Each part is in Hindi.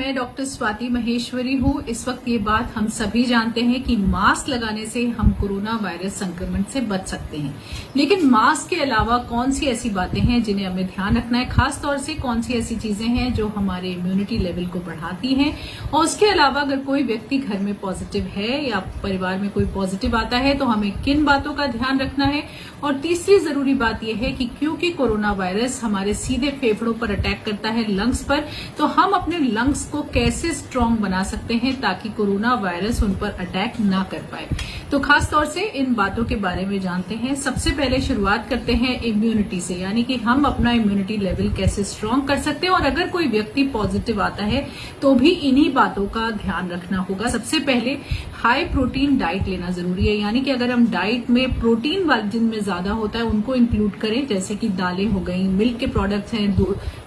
मैं डॉक्टर स्वाति महेश्वरी हूँ। इस वक्त ये बात हम सभी जानते हैं कि मास्क लगाने से हम कोरोना वायरस संक्रमण से बच सकते हैं, लेकिन मास्क के अलावा कौन सी ऐसी बातें हैं जिन्हें हमें ध्यान रखना है, खास तौर से कौन सी ऐसी चीजें हैं जो हमारे इम्यूनिटी लेवल को बढ़ाती हैं। और उसके अलावा अगर कोई व्यक्ति घर में पॉजिटिव है या परिवार में कोई पॉजिटिव आता है तो हमें किन बातों का ध्यान रखना है। और तीसरी जरूरी बात यह है कि क्योंकि कोरोना वायरस हमारे सीधे फेफड़ों पर अटैक करता है, लंग्स पर, तो हम अपने लंग्स को कैसे स्ट्रांग बना सकते हैं ताकि कोरोना वायरस उन पर अटैक ना कर पाए। तो खास तौर से इन बातों के बारे में जानते हैं। सबसे पहले शुरुआत करते हैं इम्यूनिटी से, यानी कि हम अपना इम्यूनिटी लेवल कैसे स्ट्रांग कर सकते हैं। और अगर कोई व्यक्ति पॉजिटिव आता है तो भी इन्हीं बातों का ध्यान रखना होगा। सबसे पहले हाई प्रोटीन डाइट लेना जरूरी है, यानी कि अगर हम डाइट में प्रोटीन वाले जिनमें ज्यादा होता है उनको इंक्लूड करें, जैसे कि दालें हो गई, मिल्क के प्रोडक्ट्स हैं,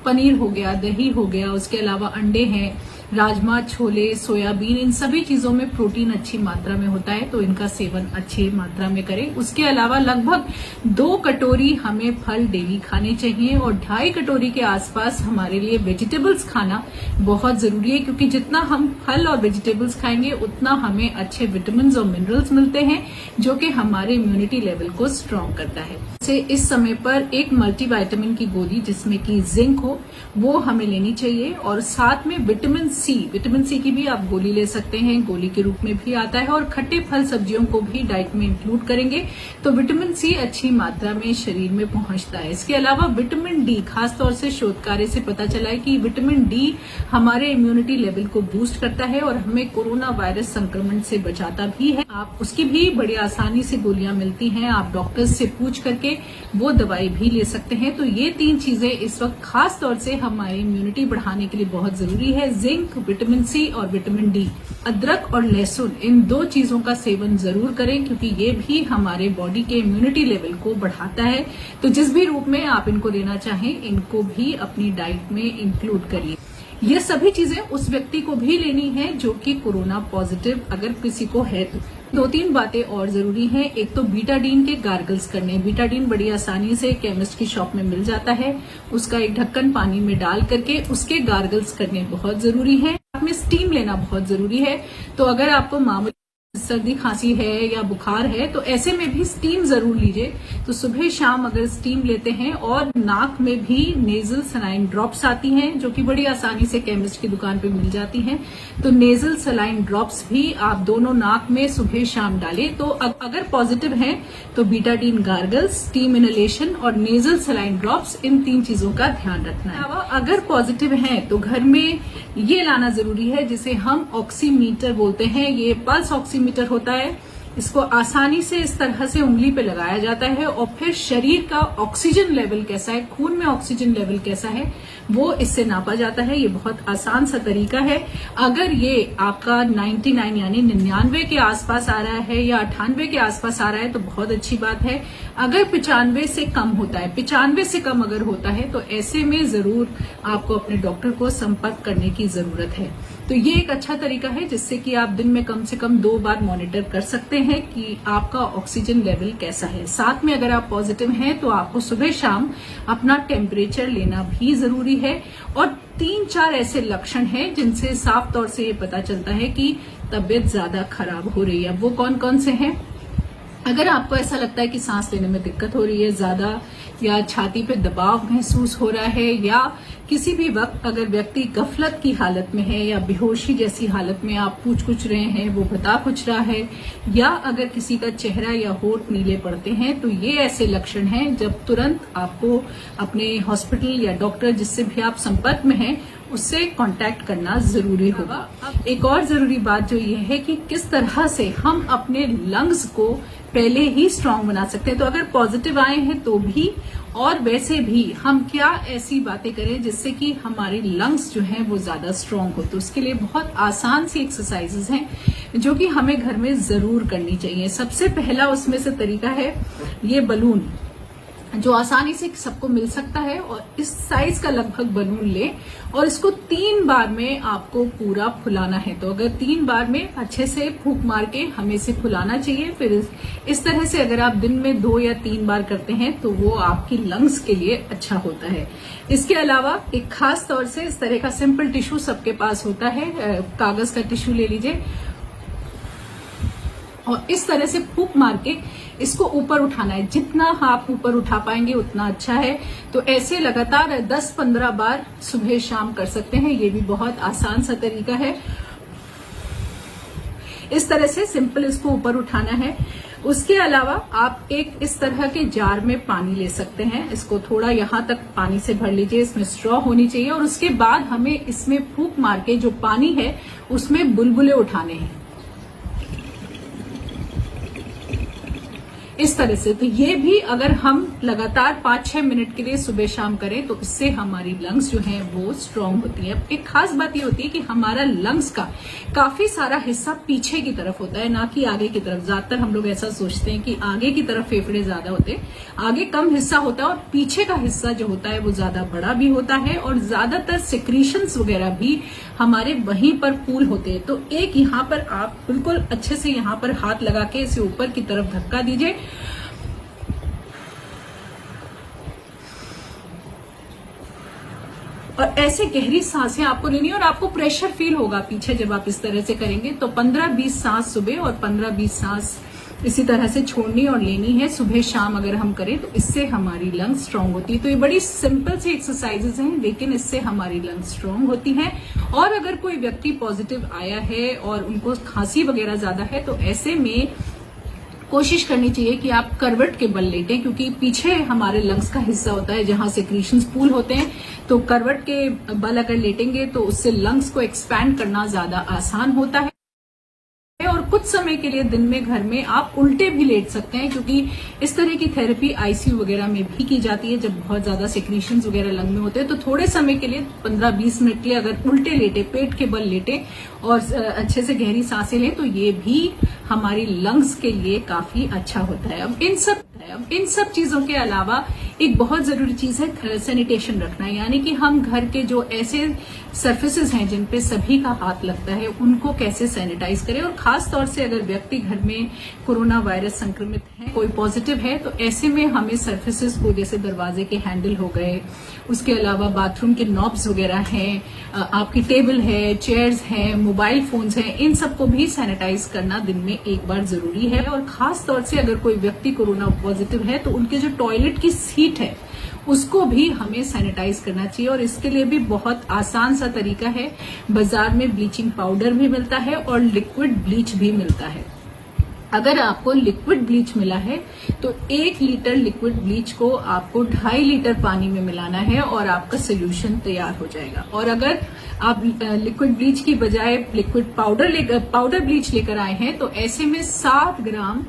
पनीर हो गया, दही हो गया, उसके अलावा अंडे हैं, राजमा, छोले, सोयाबीन, इन सभी चीजों में प्रोटीन अच्छी मात्रा में होता है, तो इनका सेवन अच्छी मात्रा में करें। उसके अलावा लगभग 2 कटोरी हमें फल डेली खाने चाहिए और 2.5 कटोरी के आसपास हमारे लिए वेजिटेबल्स खाना बहुत जरूरी है, क्योंकि जितना हम फल और वेजिटेबल्स खाएंगे उतना हमें अच्छे विटामिन और मिनरल्स मिलते हैं जो कि हमारे इम्यूनिटी लेवल को स्ट्रांग करता है। इस समय पर एक मल्टीविटामिन की गोली जिसमें कि जिंक हो वो हमें लेनी चाहिए, और साथ में विटामिन सी की भी आप गोली ले सकते हैं, गोली के रूप में भी आता है। और खट्टे फल सब्जियों को भी डाइट में इंक्लूड करेंगे तो विटामिन सी अच्छी मात्रा में शरीर में पहुंचता है। इसके अलावा विटामिन डी, खासतौर से शोध कार्य से पता चला है कि विटामिन डी हमारे इम्यूनिटी लेवल को बूस्ट करता है और हमें कोरोना वायरस संक्रमण से बचाता भी है। आप उसकी भी बड़ी आसानी से गोलियां मिलती हैं, आप डॉक्टर से पूछ करके वो दवाई भी ले सकते हैं। तो ये 3 चीजें इस वक्त खास तौर से हमारी इम्यूनिटी बढ़ाने के लिए बहुत जरूरी है, जिंक, विटामिन सी और विटामिन डी। अदरक और लहसुन, इन 2 चीजों का सेवन जरूर करें क्योंकि ये भी हमारे बॉडी के इम्यूनिटी लेवल को बढ़ाता है। तो जिस भी रूप में आप इनको लेना चाहें, इनको भी अपनी डाइट में इंक्लूड करिए। ये सभी चीजें उस व्यक्ति को भी लेनी है जो कि कोरोना पॉजिटिव अगर किसी को है तो। 2-3 बातें और जरूरी हैं। एक तो बीटाडीन के गार्गल्स करने। बीटाडीन बड़ी आसानी से केमिस्ट की शॉप में मिल जाता है, उसका एक ढक्कन पानी में डाल करके उसके गार्गल्स करने बहुत जरूरी है। साथ में स्टीम लेना बहुत जरूरी है। तो अगर आपको मामूली सर्दी खांसी है या बुखार है तो ऐसे में भी स्टीम जरूर लीजिए। तो सुबह शाम अगर स्टीम लेते हैं, और नाक में भी नेजल सलाइन ड्रॉप्स आती हैं जो कि बड़ी आसानी से केमिस्ट की दुकान पे मिल जाती हैं, तो नेजल सलाइन ड्रॉप्स भी आप दोनों नाक में सुबह शाम डालें। तो अगर पॉजिटिव हैं तो बीटाडीन गार्गल्स, स्टीम इनहेलेशन और नेजल सलाइन ड्रॉप्स, इन 3 चीजों का ध्यान रखना है। अगर पॉजिटिव हैं तो घर में ये लाना जरूरी है जिसे हम ऑक्सीमीटर बोलते हैं। ये पल्स ऑक्सीमीटर होता है, इसको आसानी से इस तरह से उंगली पे लगाया जाता है और फिर शरीर का ऑक्सीजन लेवल कैसा है, खून में ऑक्सीजन लेवल कैसा है, वो इससे नापा जाता है। ये बहुत आसान सा तरीका है। अगर ये आपका 99 यानी 99 के आसपास आ रहा है या 98 के आसपास आ रहा है तो बहुत अच्छी बात है। अगर 95 से कम होता है, 95 से कम अगर होता है तो ऐसे में जरूर आपको अपने डॉक्टर को संपर्क करने की जरूरत है। तो ये एक अच्छा तरीका है जिससे कि आप दिन में कम से कम 2 बार मॉनिटर कर सकते हैं कि आपका ऑक्सीजन लेवल कैसा है। साथ में अगर आप पॉजिटिव हैं तो आपको सुबह शाम अपना टेम्परेचर लेना भी जरूरी है। और 3-4 ऐसे लक्षण हैं जिनसे साफ तौर से ये पता चलता है कि तबीयत ज्यादा खराब हो रही है। वो कौन कौन से हैं? अगर आपको ऐसा लगता है कि सांस लेने में दिक्कत हो रही है ज्यादा, या छाती पे दबाव महसूस हो रहा है, या किसी भी वक्त अगर व्यक्ति गफलत की हालत में है या बेहोशी जैसी हालत में आप पूछ कुछ रहे हैं, वो बता कुछ रहा है, या अगर किसी का चेहरा या होंठ नीले पड़ते हैं, तो ये ऐसे लक्षण हैं जब तुरंत आपको अपने हॉस्पिटल या डॉक्टर जिससे भी आप संपर्क में हैं उससे कांटेक्ट करना जरूरी होगा। अब एक और जरूरी बात जो ये है कि किस तरह से हम अपने लंग्स को पहले ही स्ट्रांग बना सकते हैं। तो अगर पॉजिटिव आए हैं तो भी, और वैसे भी हम क्या ऐसी बातें करें जिससे कि हमारे लंग्स जो हैं वो ज्यादा स्ट्रांग हो। तो उसके लिए बहुत आसान सी एक्सरसाइजेज हैं जो कि हमें घर में जरूर करनी चाहिए। सबसे पहला उसमें से तरीका है ये बलून। जो आसानी से सबको मिल सकता है, और इस साइज का लगभग बलून ले और इसको 3 बार में आपको पूरा फुलाना है। तो अगर 3 बार में अच्छे से फूंक मार के हमें इसे फुलाना चाहिए। फिर इस तरह से अगर आप दिन में 2 या 3 बार करते हैं तो वो आपकी लंग्स के लिए अच्छा होता है। इसके अलावा एक खास तौर से इस तरह का सिंपल टिश्यू सबके पास होता है, कागज का टिश्यू ले लीजिए और इस तरह से फूंक मार के इसको ऊपर उठाना है। जितना आप ऊपर उठा पाएंगे उतना अच्छा है। तो ऐसे लगातार 10-15 बार सुबह शाम कर सकते हैं। ये भी बहुत आसान सा तरीका है। इस तरह से सिंपल इसको ऊपर उठाना है। उसके अलावा आप एक इस तरह के जार में पानी ले सकते हैं। इसको थोड़ा यहां तक पानी से भर लीजिए, इसमें स्ट्रॉ होनी चाहिए और उसके बाद हमें इसमें फूंक मार के जो पानी है उसमें बुलबुले उठाने हैं इस तरह से। तो ये भी अगर हम लगातार 5-6 मिनट के लिए सुबह शाम करें तो इससे हमारी लंग्स जो हैं वो स्ट्रांग होती है। एक खास बात ये होती है कि हमारा लंग्स का काफी सारा हिस्सा पीछे की तरफ होता है, ना कि आगे की तरफ। ज्यादातर हम लोग ऐसा सोचते हैं कि आगे की तरफ फेफड़े ज्यादा होते हैं, आगे कम हिस्सा होता है और पीछे का हिस्सा जो होता है वो ज्यादा बड़ा भी होता है और ज्यादातर सिक्रीशंस वगैरह भी हमारे वहीं पर पूल होते हैं। तो एक यहाँ पर आप बिल्कुल अच्छे से यहाँ पर हाथ लगा के इसे ऊपर की तरफ धक्का दीजिए और ऐसे गहरी सांसें आपको लेनी है और आपको प्रेशर फील होगा पीछे जब आप इस तरह से करेंगे। तो 15-20 सांस सुबह और 15-20 सांस इसी तरह से छोड़नी और लेनी है सुबह शाम। अगर हम करें तो इससे हमारी लंग्स स्ट्रांग होती है। तो ये बड़ी सिंपल सी एक्सरसाइजेज हैं लेकिन इससे हमारी लंग्स स्ट्रांग होती हैं। और अगर कोई व्यक्ति पॉजिटिव आया है और उनको खांसी वगैरह ज्यादा है तो ऐसे में कोशिश करनी चाहिए कि आप करवट के बल लेटें, क्योंकि पीछे हमारे लंग्स का हिस्सा होता है जहां सिक्रीशंस पूल होते हैं। तो करवट के बल अगर लेटेंगे तो उससे लंग्स को एक्सपैंड करना ज्यादा आसान होता है। और कुछ समय के लिए दिन में घर में आप उल्टे भी लेट सकते हैं, क्योंकि इस तरह की थेरेपी आईसीयू वगैरह में भी की जाती है जब बहुत ज्यादा सिक्रीशंस वगैरह लंग में होते हैं। तो थोड़े समय के लिए 15-20 मिनट के लिए अगर उल्टे लेटे, पेट के बल लेटे और अच्छे से गहरी सांसें लें तो ये भी हमारी लंग्स के लिए काफी अच्छा होता है। अब इन सब चीजों के अलावा एक बहुत जरूरी चीज है सैनिटेशन रखना, यानी कि हम घर के जो ऐसे सरफेसेस हैं जिन पे सभी का हाथ लगता है उनको कैसे सैनिटाइज करें। और खास तौर से अगर व्यक्ति घर में कोरोना वायरस संक्रमित है, कोई पॉजिटिव है, तो ऐसे में हमें सरफेसेस को, जैसे दरवाजे के हैंडल हो गए, उसके अलावा बाथरूम के नॉब्स वगैरह हैं, आपकी टेबल है, चेयर्स हैं, मोबाइल फोन्स हैं, इन सबको भी सैनिटाइज करना दिन में एक बार जरूरी है। और खास तौर से अगर कोई व्यक्ति कोरोना पॉजिटिव है तो उनके जो टॉयलेट की सीट है उसको भी हमें सैनिटाइज करना चाहिए। और इसके लिए भी बहुत आसान सा तरीका है, बाजार में ब्लीचिंग पाउडर भी मिलता है और लिक्विड ब्लीच भी मिलता है। अगर आपको लिक्विड ब्लीच मिला है तो 1 लीटर लिक्विड ब्लीच को आपको 2.5 लीटर पानी में मिलाना है और आपका सोल्यूशन तैयार हो जाएगा। और अगर आप लिक्विड ब्लीच की बजाय लिक्विड पाउडर ब्लीच लेकर आए हैं तो ऐसे में 7 ग्राम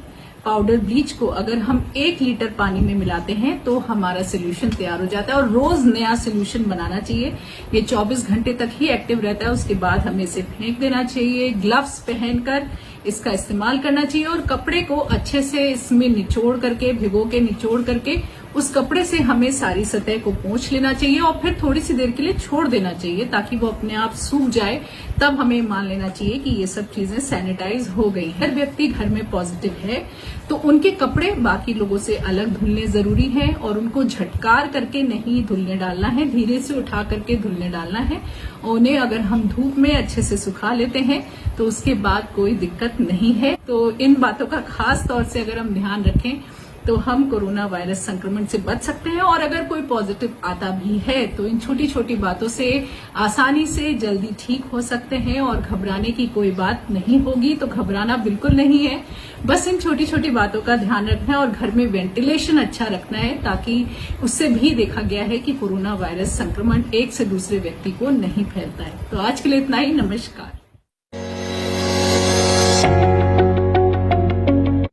पाउडर ब्लीच को अगर हम 1 लीटर पानी में मिलाते हैं तो हमारा सोल्यूशन तैयार हो जाता है। और रोज नया सोल्यूशन बनाना चाहिए। ये 24 घंटे तक ही एक्टिव रहता है, उसके बाद हमें इसे फेंक देना चाहिए। ग्लव्स पहनकर इसका इस्तेमाल करना चाहिए और कपड़े को अच्छे से इसमें निचोड़ करके, भिगो के निचोड़ करके उस कपड़े से हमें सारी सतह को पोंछ लेना चाहिए और फिर थोड़ी सी देर के लिए छोड़ देना चाहिए ताकि वो अपने आप सूख जाए। तब हमें मान लेना चाहिए कि ये सब चीजें सैनिटाइज हो गई हैं। हर व्यक्ति घर में पॉजिटिव है तो उनके कपड़े बाकी लोगों से अलग धुलने जरूरी है और उनको झटकार करके नहीं धुलने डालना है, धीरे से उठा करके धुलने डालना है। उन्हें अगर हम धूप में अच्छे से सुखा लेते हैं तो उसके बाद कोई दिक्कत नहीं है। तो इन बातों का खास तौर से अगर हम ध्यान रखें तो हम कोरोना वायरस संक्रमण से बच सकते हैं। और अगर कोई पॉजिटिव आता भी है तो इन छोटी छोटी बातों से आसानी से जल्दी ठीक हो सकते हैं और घबराने की कोई बात नहीं होगी। तो घबराना बिल्कुल नहीं है, बस इन छोटी छोटी बातों का ध्यान रखना है और घर में वेंटिलेशन अच्छा रखना है, ताकि उससे भी देखा गया है कि कोरोना वायरस संक्रमण एक से दूसरे व्यक्ति को नहीं फैलता है। तो आज के लिए इतना ही। नमस्कार।